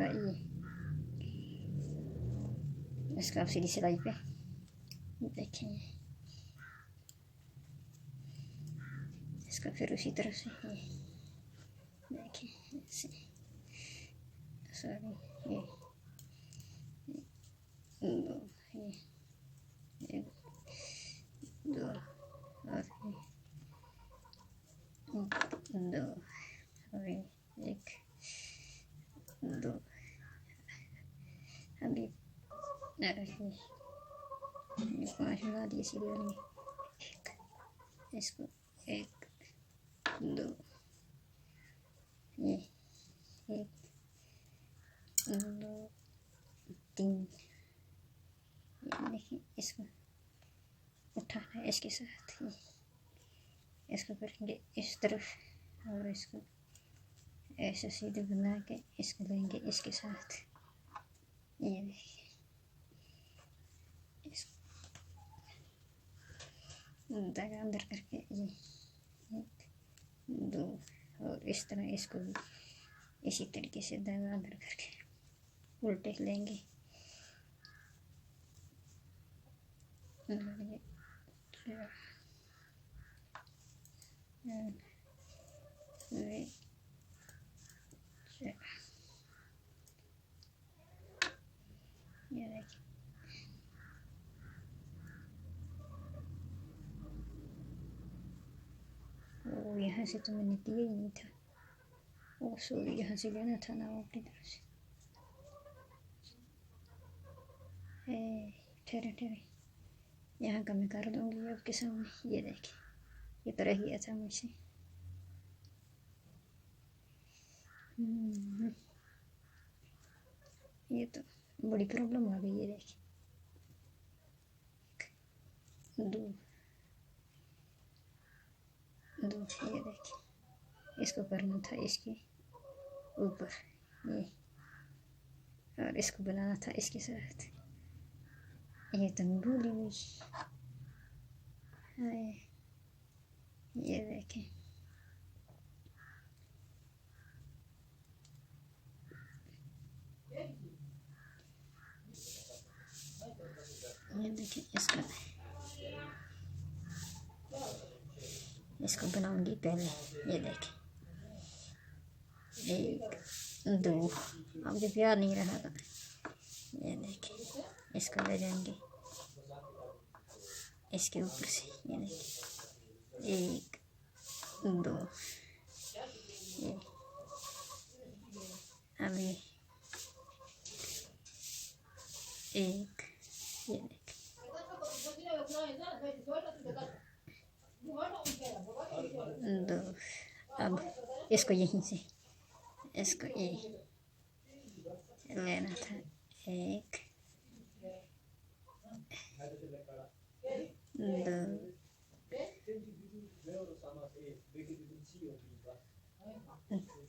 इसका ये इसका आप सीधी सिलाई पे देखें, इसका फिर उसी तरह से ये देखें ऐसे, सॉरी ये दो, ये एक दो और दो और एक दो, अभी ये 5 मिला दिए सीधे वाली, इसको 1 2 ये 1 2 3, ये देखिए इसको उठाना है इसके साथ, ये इसको करेंगे इस तरफ और इसको ऐसे सीधे बना के इसको लेंगे इसके साथ, ये देखिए इसको धागा अंदर करके ये 1 2 और इस तरह इसको भी इसी तरीके से धागा अंदर करके उल्टे लेंगे, ये देखिए वो यहाँ से तो मैंने दिया ही नहीं था, वो सॉरी यहाँ से लेना था ना अपनी तरफ से। ठहरे ठहरे यहाँ का मैं कर दूँगी आपके सामने, ये देखिए ये तो रह गया था मुझसे। ये तो बड़ी प्रॉब्लम आ गई, ये देखिए दो, ये देखिए इसको करना था इसके ऊपर ये, और इसको बनाना था इसके साथ, ये तो मैं भूल ही गई। ये देखें ये देखिए इसको बनाऊंगी पहले, ये देखिए 1 2, अब जब याद नहीं रहा था, ये देखिए इसको ले जाएंगे इसके ऊपर से, ये देखिए 1 2 ये अभी 1 ये देखिए 2, अब इसको यहीं से इसको ये लेना था 1 2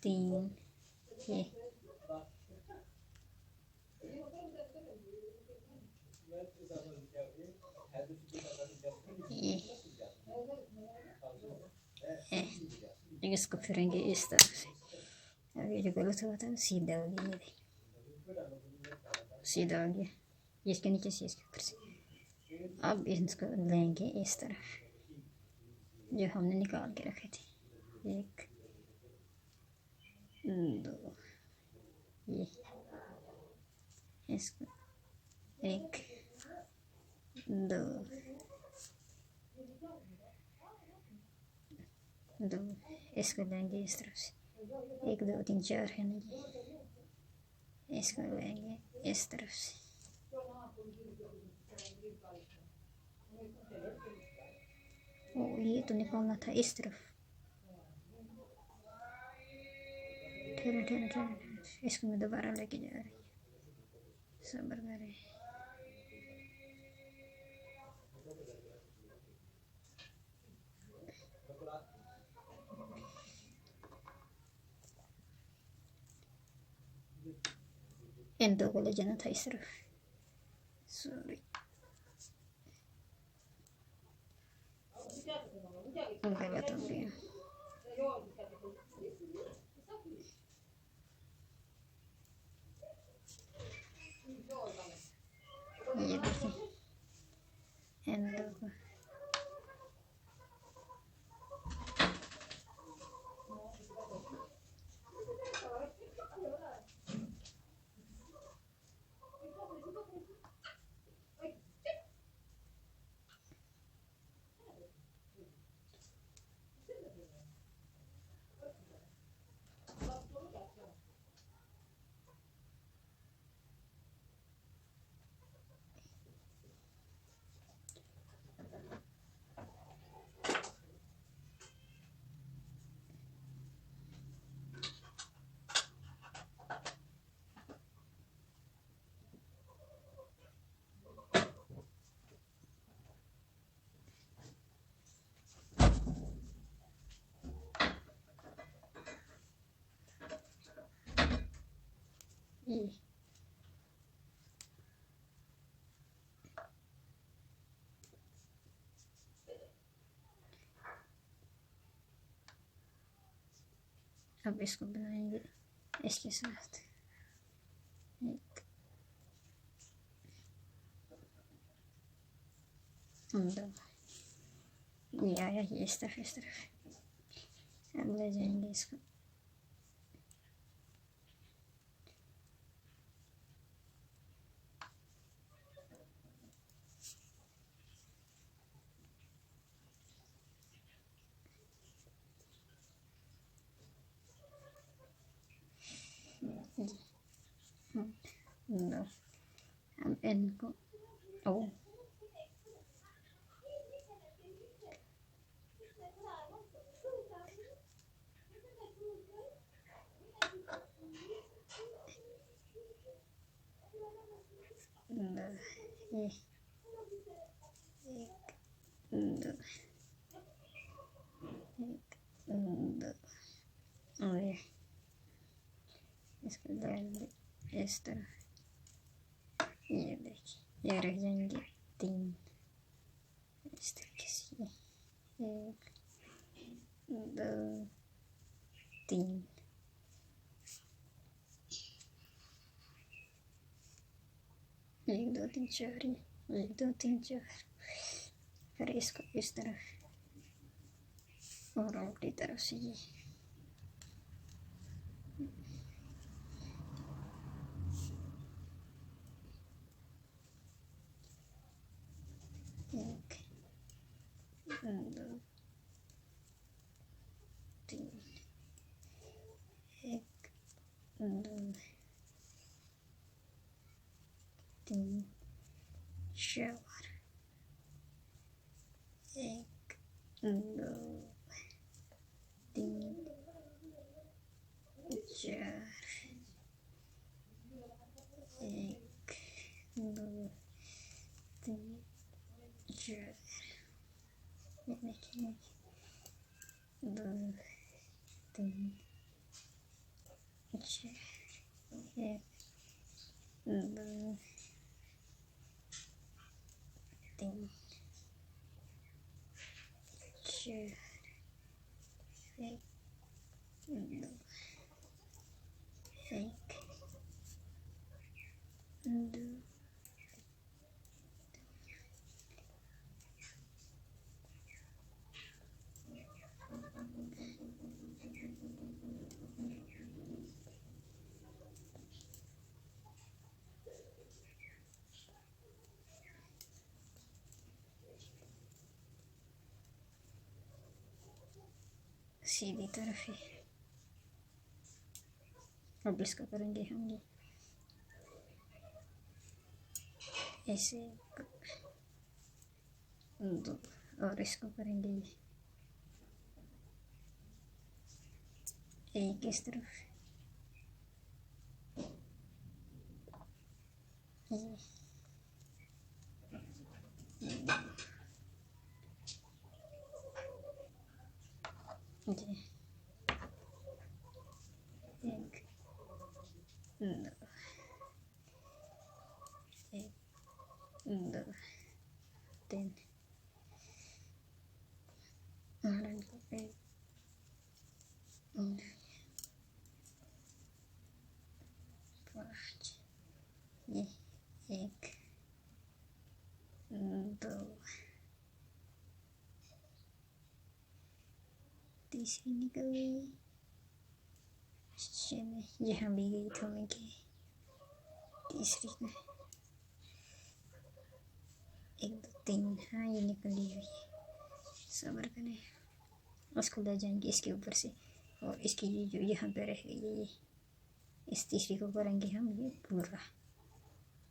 3 ये इसको फिरेंगे इस तरह से, अब ये जो गलत हुआ था सीधा हो गया, ये सीधा हो गया इसके नीचे से इसके ऊपर से। अब इसको लेंगे इस तरफ जो हमने निकाल के रखे थे, 1 2 ये इसको 1 2 2 इसको लेंगे इस तरफ से, 1 2 3 4 है ना, ये इसको लेंगे इस तरफ से, ओ ये तो निकालना था इस तरफ, ठहरे ठहरे ठहरे इसको मैं दोबारा लेके जा रही हूँ, सब्र करें। इन दो को ले जाना था इस तरफ, सॉरी गलत हो गया। ये अब इसको बनाएंगे इसके साथ एक दो, ये आया ये इस तरफ अब ले जाएंगे इसको दो, अब इनको ओ ये एक दो एक दो और ये इसको डाल दे इस तरह ये देखिए ये रह जाएंगे तीन इस तरीके से एक दो तीन एक दो तीन चार एक दो तीन चार फिर इसको इस तरफ और उल्टी तरफ से ये एक दो तीन एक दो तीन चार एक दो तीन चार एक दो तीन चार ये देखिए दो तीन चार एक दो तीन चार एक दो एक दो सीधी तरफ ही अब इसको करेंगे हम ये ऐसे दो और इसको करेंगे एक इस तरफ ये एक दो एक दो तीन और इनको एक पाँच ये एक दो तीसरी निकल गई यहाँ भी गई थोड़ी की तीसरी में एक दो तीन हाँ ये निकली हुई सब्र करें उसको ले जाएंगे इसके ऊपर से और इसकी ये जो यहाँ पे रह गई है ये इस तीसरी को करेंगे हम ये पूरा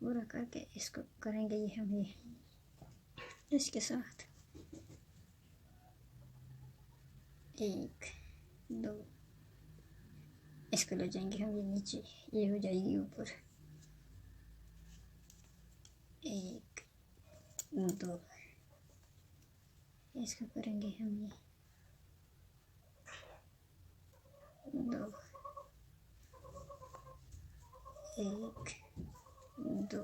पूरा करके इसको करेंगे ये हम ये इसके साथ एक दो इसको ले जाएंगे हम ये नीचे ये हो जाएगी ऊपर एक दो इसको करेंगे हम ये दो एक, दो,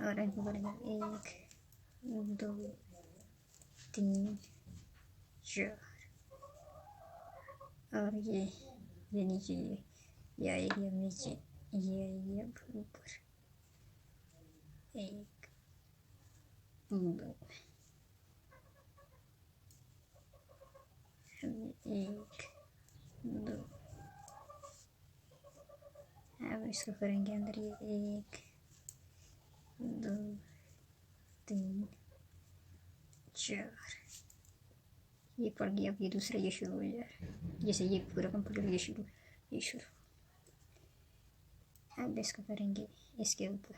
और इनको करेंगे एक, दो, तीन, चार, और ये नीचे ये आएगी अब नीचे, ये आएगी अब ऊपर, एक, दो, एक, दो, अब इसको करेंगे अंदर ये एक, दो, तीन, चार, ये पड़ गया। अब ये दूसरा ये शुरू हो जाए, जैसे ये पूरा कंप्लीट, ये शुरू, ये शुरू। अब इसको करेंगे इसके ऊपर,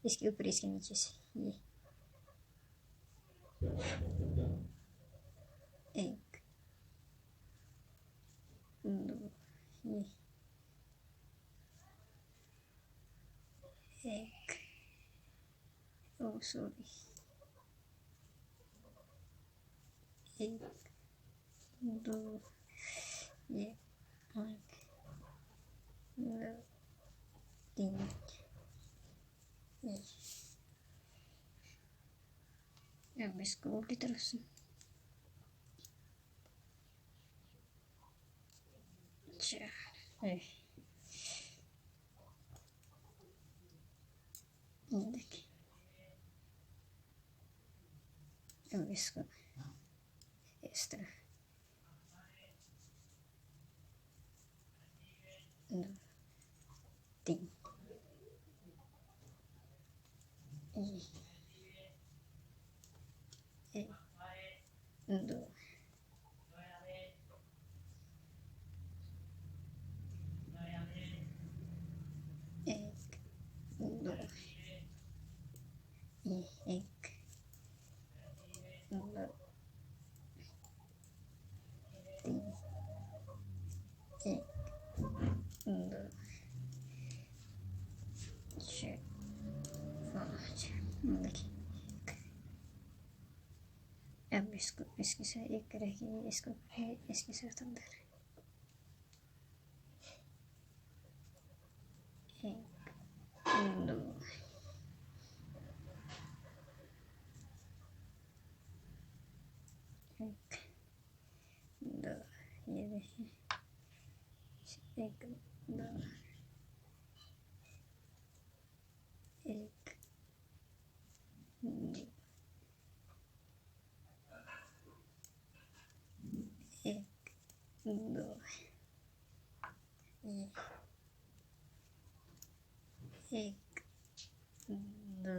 इसके ऊपर, इसके नीचे से ये एक, दो, ये एक, ओ सॉरी, एक, दो, ये एक, दो, तीन, ये। अब इसको उल्टी तरफ से चार, देखिए। अब इसको इस तरह, दो, तीन, एक, दो, एक, दो, ये एक, दो, तीन, एक, दो, चार, पाँच, देखिए। अब इसको इसके साथ एक करेंगे, इसको इसके साथ अंदर, एक, दो, एक, दो, ये देखिए, एक, दो, एक, दो, एक, दो, ये एक, दो,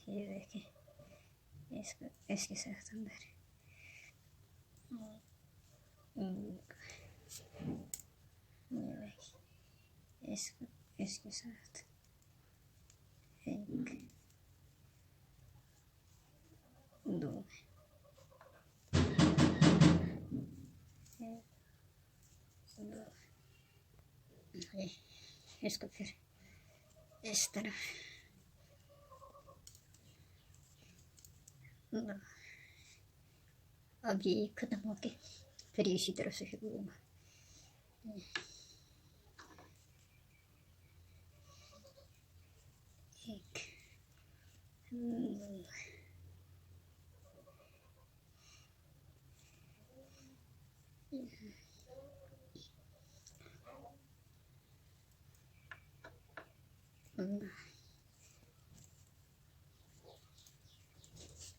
ये देखिए, इसको इसके साथ अंदर, ये देखिए, इसको इसके साथ एक, दो, एक, दो, इसको फिर इस तरह, दो। अब ये खत्म हो के फिर इसी तरह से शुरू होगा, एक, दो,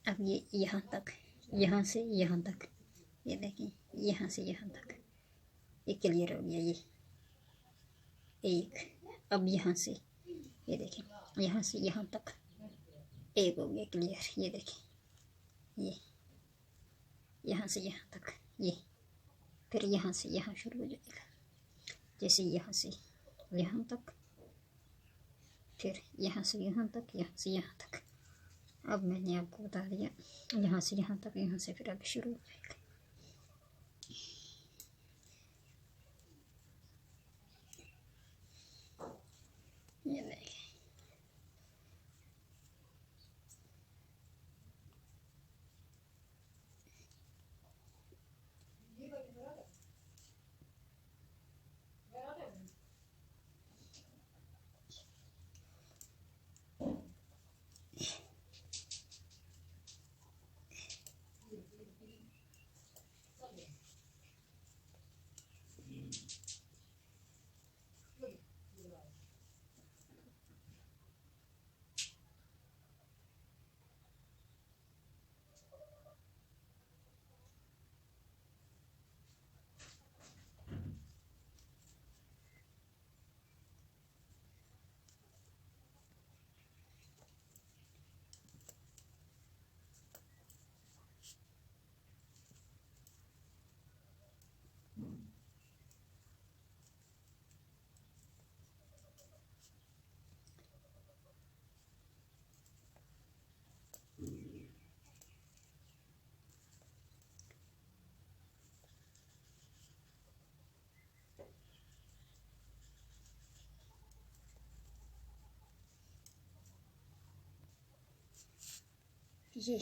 अब ये यहाँ तक, यहाँ से यहाँ तक, ये देखिए, यहाँ से यहाँ तक ये क्लियर हो गया। ये एक, अब यहाँ से ये देखें, यहाँ से यहाँ तक एक हो गया क्लियर। ये देखें, ये यहाँ से यहाँ तक, ये फिर यहाँ से यहाँ शुरू हो जाएगा, जैसे यहाँ से यहाँ तक, फिर यहाँ से यहाँ तक, यहाँ से यहाँ तक। अब मैंने आपको बता दिया, यहाँ से यहाँ तक, यहाँ से फिर आगे शुरू हो जाएगा। ये देखिए, ये